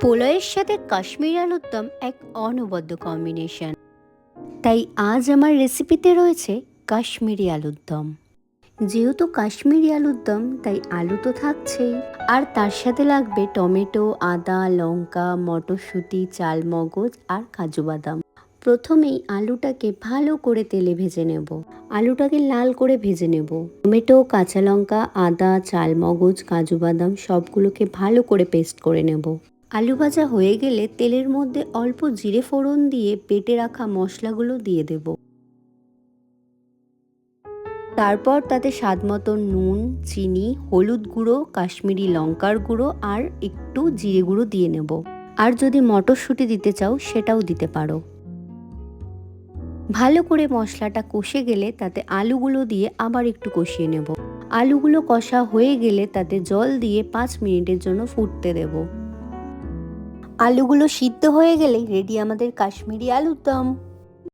পোলাওয়ের সাথে কাশ্মীরি আলুর দম এক অনবদ্য কম্বিনেশন। তাই আজ আমার রেসিপিতে রয়েছে কাশ্মীরি আলুর দম। যেহেতু কাশ্মীরি আলুর দম তাই আলু তো থাকছেই, আর তার সাথে লাগবে টমেটো, আদা, লঙ্কা, মটরশুঁটি, চালমগজ আর কাজু বাদাম। প্রথমেই আলুটাকে ভালো করে তেলে ভেজে নেব। আলুটাকে লাল করে ভেজে নেব। টমেটো, কাঁচা লঙ্কা, আদা, চালমগজ, কাজু বাদাম সবগুলোকে ভালো করে পেস্ট করে নেব। আলু ভাজা হয়ে গেলে তেলের মধ্যে অল্প জিরে ফোড়ন দিয়ে বেটে রাখা মশলাগুলো দিয়ে দেব। তারপর তাতে স্বাদ মতো নুন, চিনি, হলুদ গুঁড়ো, কাশ্মীরি লঙ্কার গুঁড়ো আর একটু জিরে গুঁড়ো দিয়ে নেব। আর যদি মটরশুঁটি দিতে চাও সেটাও দিতে পারো। ভালো করে মশলাটা কষে গেলে তাতে আলুগুলো দিয়ে আবার একটু কষিয়ে নেব। আলুগুলো কষা হয়ে গেলে তাতে জল দিয়ে 5 মিনিটের জন্য ফুটতে দেব। আলুগুলো সিদ্ধ হয়ে গেলেই রেডি আমাদের কাশ্মীরি আলুর দম।